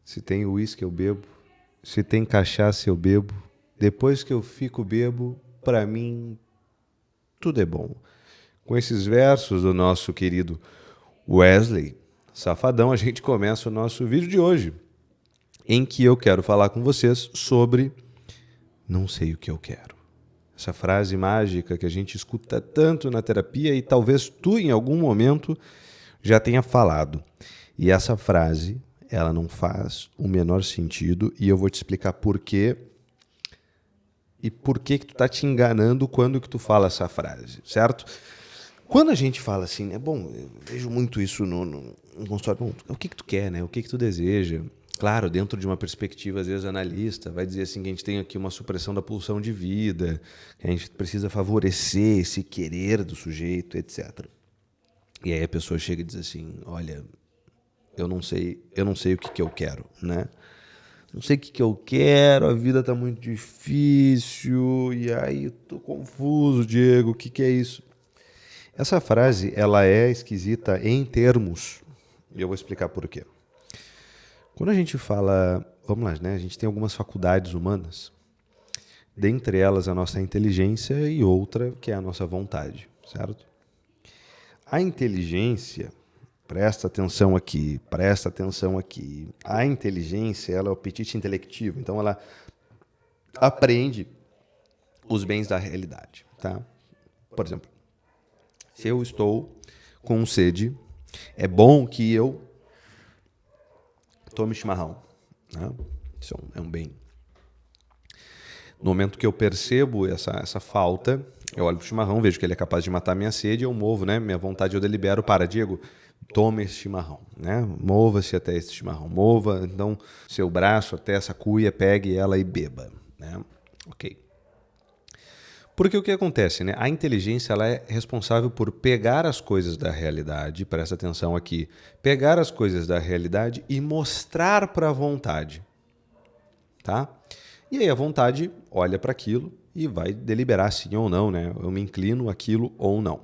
Se tem uísque eu bebo, se tem cachaça eu bebo. Depois que eu fico bebo, pra mim tudo é bom. Com esses versos do nosso querido Wesley Safadão, a gente começa o nosso vídeo de hoje, em que eu quero falar com vocês sobre não sei o que eu quero. Essa frase mágica que a gente escuta tanto na terapia e talvez tu em algum momento já tenha falado. E essa frase, ela não faz o menor sentido e eu vou te explicar por quê e por que tu tá te enganando quando que tu fala essa frase, certo? Quando a gente fala assim, né? Bom, eu vejo muito isso no consultório. Bom, o que tu quer, né? O que tu deseja? Claro, dentro de uma perspectiva, às vezes, analista, vai dizer assim que a gente tem aqui uma supressão da pulsão de vida, que a gente precisa favorecer esse querer do sujeito, etc. E aí a pessoa chega e diz assim, olha, eu não sei o que eu quero, né? Não sei o que eu quero, a vida tá muito difícil, e aí eu tô confuso, Diego, o que é isso? Essa frase, ela é esquisita em termos, e eu vou explicar por quê. Quando a gente fala, vamos lá, né? A gente tem algumas faculdades humanas, dentre elas a nossa inteligência e outra que é a nossa vontade, certo? A inteligência, presta atenção aqui, presta atenção aqui. A inteligência, ela é o apetite intelectivo, então ela aprende os bens da realidade, tá? Por exemplo, se eu estou com sede, é bom que eu tome chimarrão, né? Isso é um bem. No momento que eu percebo essa falta, eu olho para o chimarrão, vejo que ele é capaz de matar minha sede, eu movo, né? Minha vontade eu delibero, Diego, tome esse chimarrão, né? Mova-se até esse chimarrão, mova, então, seu braço até essa cuia, pegue ela e beba, né? Ok. Porque o que acontece, né? A inteligência ela é responsável por pegar as coisas da realidade, presta atenção aqui, pegar as coisas da realidade e mostrar para a vontade, tá? E aí a vontade olha para aquilo e vai deliberar sim ou não, né? Eu me inclino aquilo ou não.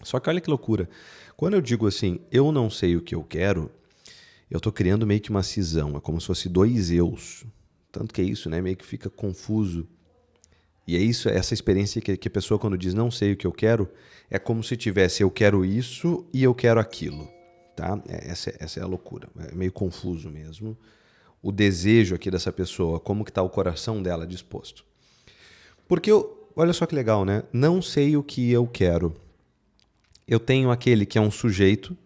Só que olha que loucura. Quando eu digo assim, eu não sei o que eu quero, eu estou criando meio que uma cisão. É como se fosse dois eus. Tanto que é isso, né? Meio que fica confuso. E é isso, essa experiência que a pessoa quando diz não sei o que eu quero, é como se tivesse eu quero isso e eu quero aquilo. Tá? Essa é a loucura. É meio confuso mesmo. O desejo aqui dessa pessoa, como que está o coração dela disposto. Porque, olha só que legal, né? Não sei o que eu quero. Eu tenho aquele que é um sujeito,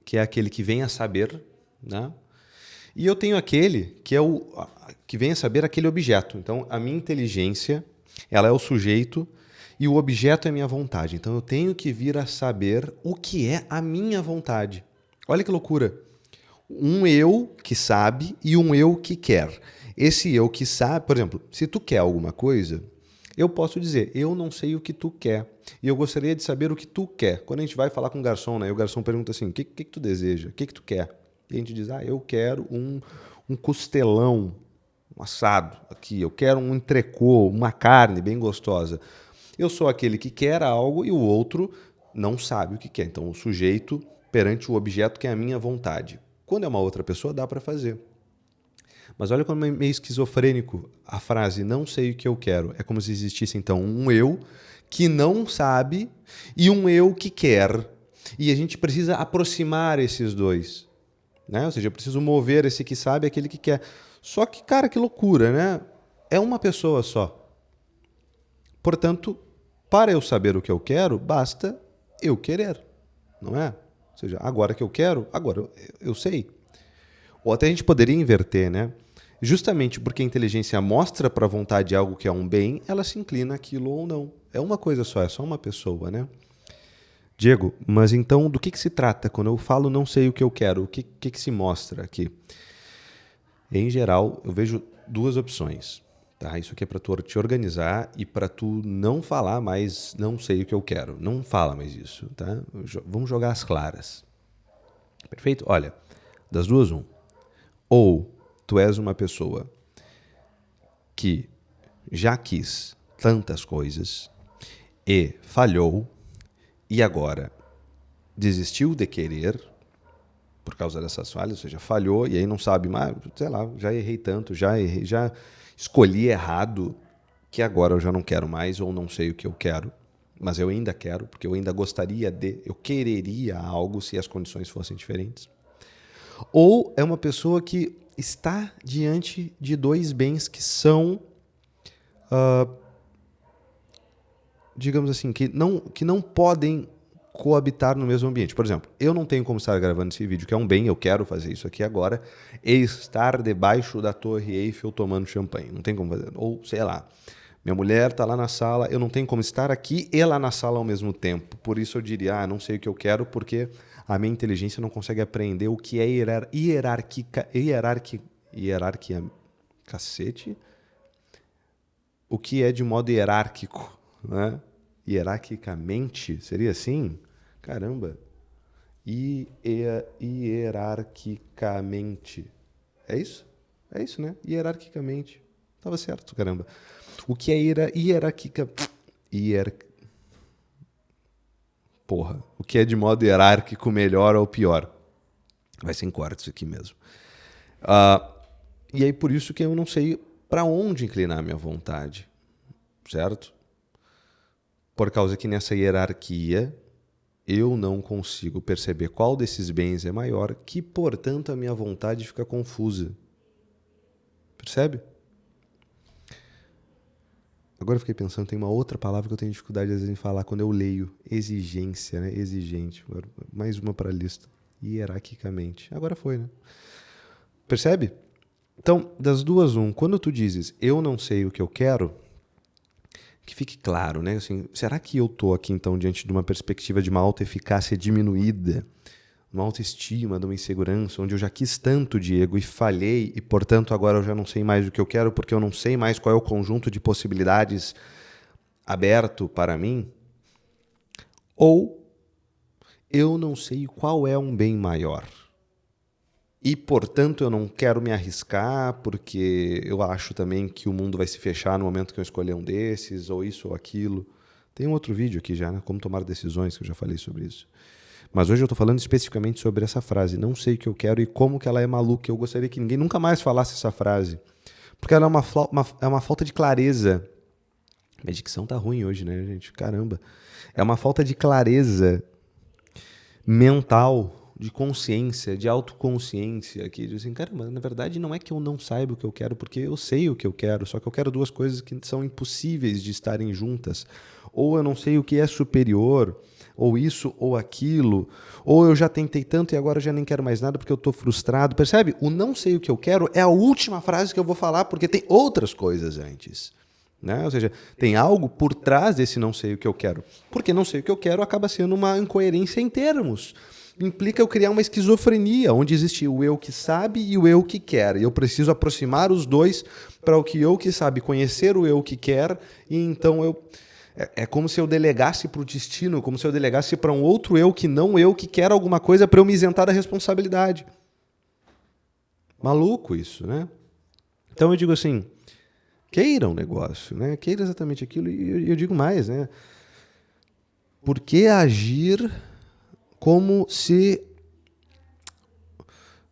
que é aquele que vem a saber, né? E eu tenho aquele que é o que vem a saber aquele objeto. Então, a minha inteligência, ela é o sujeito e o objeto é a minha vontade. Então, eu tenho que vir a saber o que é a minha vontade. Olha que loucura. Um eu que sabe e um eu que quer. Esse eu que sabe, por exemplo, se tu quer alguma coisa, eu posso dizer, eu não sei o que tu quer. E eu gostaria de saber o que tu quer. Quando a gente vai falar com o garçom, né? E o garçom pergunta assim, o que tu deseja? O que tu quer? E a gente diz, eu quero um costelão, um assado aqui. Eu quero um entrecô, uma carne bem gostosa. Eu sou aquele que quer algo e o outro não sabe o que quer. Então, o sujeito perante o objeto que é a minha vontade. Quando é uma outra pessoa, dá para fazer. Mas olha como é meio esquizofrênico a frase não sei o que eu quero. É como se existisse, então, um eu que não sabe e um eu que quer. E a gente precisa aproximar esses dois. Né? Ou seja, eu preciso mover esse que sabe e aquele que quer. Só que, cara, que loucura, né? É uma pessoa só. Portanto, para eu saber o que eu quero, basta eu querer. Não é? Ou seja, agora que eu quero, agora eu sei. Ou até a gente poderia inverter, né? Justamente porque a inteligência mostra para a vontade algo que é um bem, ela se inclina aquilo ou não. É uma coisa só, é só uma pessoa, né? Diego, mas então do que se trata? Quando eu falo não sei o que eu quero, o que se mostra aqui? Em geral, eu vejo duas opções. Tá? Isso aqui é para tu te organizar e para tu não falar mais não sei o que eu quero. Não fala mais isso. Tá? Vamos jogar as claras. Perfeito? Olha, das duas, ou tu és uma pessoa que já quis tantas coisas e falhou e agora desistiu de querer, por causa dessas falhas, ou seja, falhou e aí não sabe mais, sei lá, já errei tanto, já escolhi errado, que agora eu já não quero mais ou não sei o que eu quero, mas eu ainda quero, porque eu ainda gostaria eu quereria algo se as condições fossem diferentes. Ou é uma pessoa que está diante de dois bens que são, digamos assim, que não podem coabitar no mesmo ambiente. Por exemplo, eu não tenho como estar gravando esse vídeo, que é um bem, eu quero fazer isso aqui agora, e estar debaixo da Torre Eiffel tomando champanhe. Não tem como fazer. Ou, sei lá, minha mulher está lá na sala, eu não tenho como estar aqui e lá na sala ao mesmo tempo. Por isso eu diria, não sei o que eu quero, porque a minha inteligência não consegue aprender o que é hierarquia, cacete, o que é de modo hierárquico, né? Hierarquicamente, seria assim? Caramba. Hierarquicamente. É isso? É isso, né? Hierarquicamente. Tava certo, caramba. O que é Porra. O que é de modo hierárquico melhor ou pior? Vai ser em cortes aqui mesmo. E aí por isso que eu não sei para onde inclinar a minha vontade. Certo? Por causa que nessa hierarquia eu não consigo perceber qual desses bens é maior, que, portanto, a minha vontade fica confusa. Percebe? Agora eu fiquei pensando, tem uma outra palavra que eu tenho dificuldade às vezes em falar quando eu leio. Exigência, né? Exigente. Mais uma para a lista. Hierarquicamente. Agora foi, né? Percebe? Então, das duas, quando tu dizes eu não sei o que eu quero, que fique claro, né? Assim, será que eu estou aqui, então, diante de uma perspectiva de uma autoeficácia diminuída, uma autoestima, de uma insegurança, onde eu já quis tanto, Diego, e falhei, e, portanto, agora eu já não sei mais o que eu quero, porque eu não sei mais qual é o conjunto de possibilidades aberto para mim? Ou eu não sei qual é um bem maior? E, portanto, eu não quero me arriscar porque eu acho também que o mundo vai se fechar no momento que eu escolher um desses, ou isso ou aquilo. Tem um outro vídeo aqui já, né? Como tomar decisões, que eu já falei sobre isso. Mas hoje eu estou falando especificamente sobre essa frase. Não sei o que eu quero e como que ela é maluca. Eu gostaria que ninguém nunca mais falasse essa frase. Porque ela é uma falta de clareza. Minha dicção tá ruim hoje, né, gente? Caramba. É uma falta de clareza mental, de consciência, de autoconsciência, que diz assim, caramba, na verdade não é que eu não saiba o que eu quero, porque eu sei o que eu quero, só que eu quero duas coisas que são impossíveis de estarem juntas. Ou eu não sei o que é superior, ou isso ou aquilo, ou eu já tentei tanto e agora já nem quero mais nada porque eu estou frustrado. Percebe? O não sei o que eu quero é a última frase que eu vou falar, porque tem outras coisas antes. Né? Ou seja, tem algo por trás desse não sei o que eu quero. Porque não sei o que eu quero acaba sendo uma incoerência em termos. Implica eu criar uma esquizofrenia, onde existe o eu que sabe e o eu que quer. E eu preciso aproximar os dois para o que eu que sabe conhecer o eu que quer, e então eu... É como se eu delegasse para o destino, como se eu delegasse para um outro eu que quer alguma coisa para eu me isentar da responsabilidade. Maluco isso, né? Então eu digo assim, queira um negócio, né? Queira exatamente aquilo, e eu digo mais, né? Por que agir como se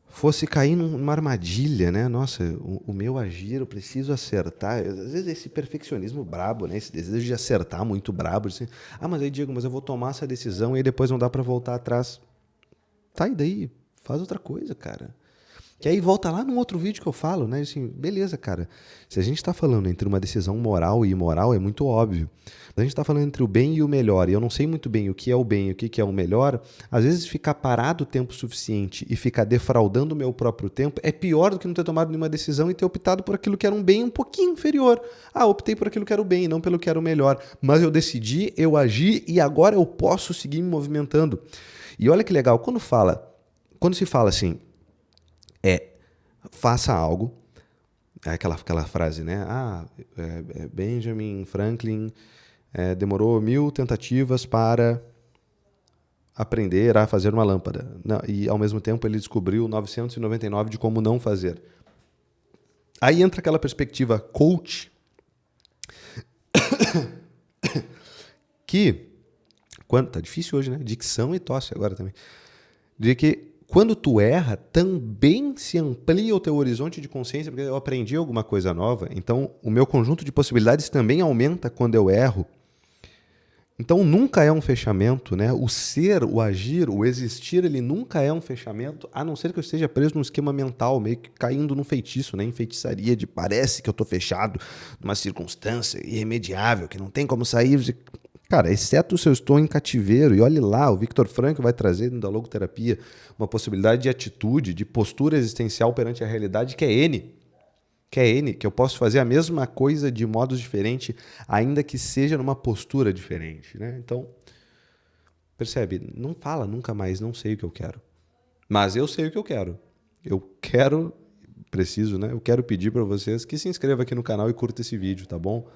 fosse cair numa armadilha, né? Nossa, o meu agir, eu preciso acertar. Às vezes esse perfeccionismo brabo, né? Esse desejo de acertar muito brabo. Assim, mas aí, Diego, mas eu vou tomar essa decisão e aí depois não dá para voltar atrás. Tá, e daí? Faz outra coisa, cara. Que aí volta lá num outro vídeo que eu falo, né? Assim, beleza, cara. Se a gente está falando entre uma decisão moral e imoral, é muito óbvio. Mas a gente está falando entre o bem e o melhor, e eu não sei muito bem o que é o bem e o que é o melhor, às vezes ficar parado o tempo suficiente e ficar defraudando o meu próprio tempo é pior do que não ter tomado nenhuma decisão e ter optado por aquilo que era um bem um pouquinho inferior. Optei por aquilo que era o bem, não pelo que era o melhor. Mas eu decidi, eu agi e agora eu posso seguir me movimentando. E olha que legal, quando se fala assim, faça algo, é aquela frase, né? Benjamin Franklin demorou 1000 tentativas para aprender a fazer uma lâmpada. Não, e, ao mesmo tempo, ele descobriu 999 de como não fazer. Aí entra aquela perspectiva coach tá difícil hoje, né? Dicção e tosse agora também. De que Quando tu erra, também se amplia o teu horizonte de consciência, porque eu aprendi alguma coisa nova. Então, o meu conjunto de possibilidades também aumenta quando eu erro. Então, nunca é um fechamento, né? O ser, o agir, o existir, ele nunca é um fechamento, a não ser que eu esteja preso num esquema mental, meio que caindo num feitiço, né? Em feitiçaria, de parece que eu estou fechado numa circunstância irremediável, que não tem como sair. Cara, exceto se eu estou em cativeiro, e olhe lá, o Viktor Frankl vai trazer da logoterapia uma possibilidade de atitude, de postura existencial perante a realidade que é N. Que eu posso fazer a mesma coisa de modos diferentes, ainda que seja numa postura diferente, né? Então, percebe? Não fala nunca mais, não sei o que eu quero. Mas eu sei o que eu quero. Eu quero, preciso, né? Eu quero pedir para vocês que se inscrevam aqui no canal e curta esse vídeo, tá bom?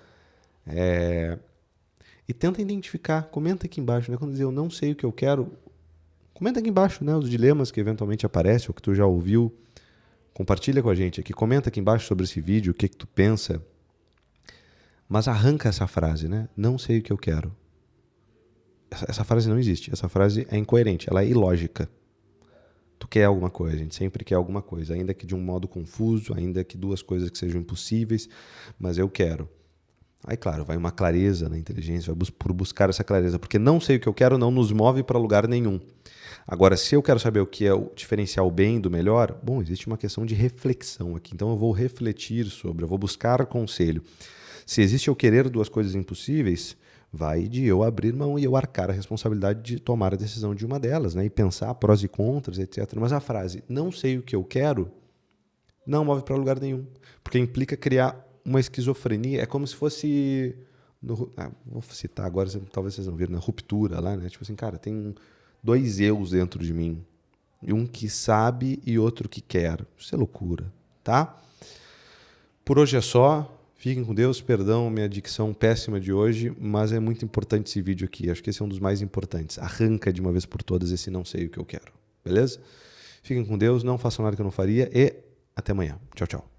E tenta identificar, comenta aqui embaixo, né? Quando dizer eu não sei o que eu quero, comenta aqui embaixo, né? Os dilemas que eventualmente aparecem ou que tu já ouviu. Compartilha com a gente aqui, comenta aqui embaixo sobre esse vídeo, o que tu pensa. Mas arranca essa frase, né? Não sei o que eu quero. Essa frase não existe. Essa frase é incoerente, ela é ilógica. Tu quer alguma coisa, a gente sempre quer alguma coisa, ainda que de um modo confuso, ainda que duas coisas que sejam impossíveis, mas eu quero. Aí, claro, vai uma clareza na inteligência, vai por buscar essa clareza, porque não sei o que eu quero não nos move para lugar nenhum. Agora, se eu quero saber o que é o diferenciar o bem do melhor, bom, existe uma questão de reflexão aqui. Então eu vou refletir sobre, eu vou buscar conselho. Se existe eu querer duas coisas impossíveis, vai de eu abrir mão e eu arcar a responsabilidade de tomar a decisão de uma delas, né? E pensar prós e contras, etc. Mas a frase, não sei o que eu quero, não move para lugar nenhum. Porque implica criar uma esquizofrenia. É como se fosse... vou citar agora, talvez vocês não viram, na ruptura lá, né? Tipo assim, cara, tem dois eus dentro de mim. E um que sabe e outro que quer. Isso é loucura, tá? Por hoje é só. Fiquem com Deus. Perdão minha dicção péssima de hoje, mas é muito importante esse vídeo aqui. Acho que esse é um dos mais importantes. Arranca de uma vez por todas esse não sei o que eu quero. Beleza? Fiquem com Deus. Não façam nada que eu não faria. E até amanhã. Tchau, tchau.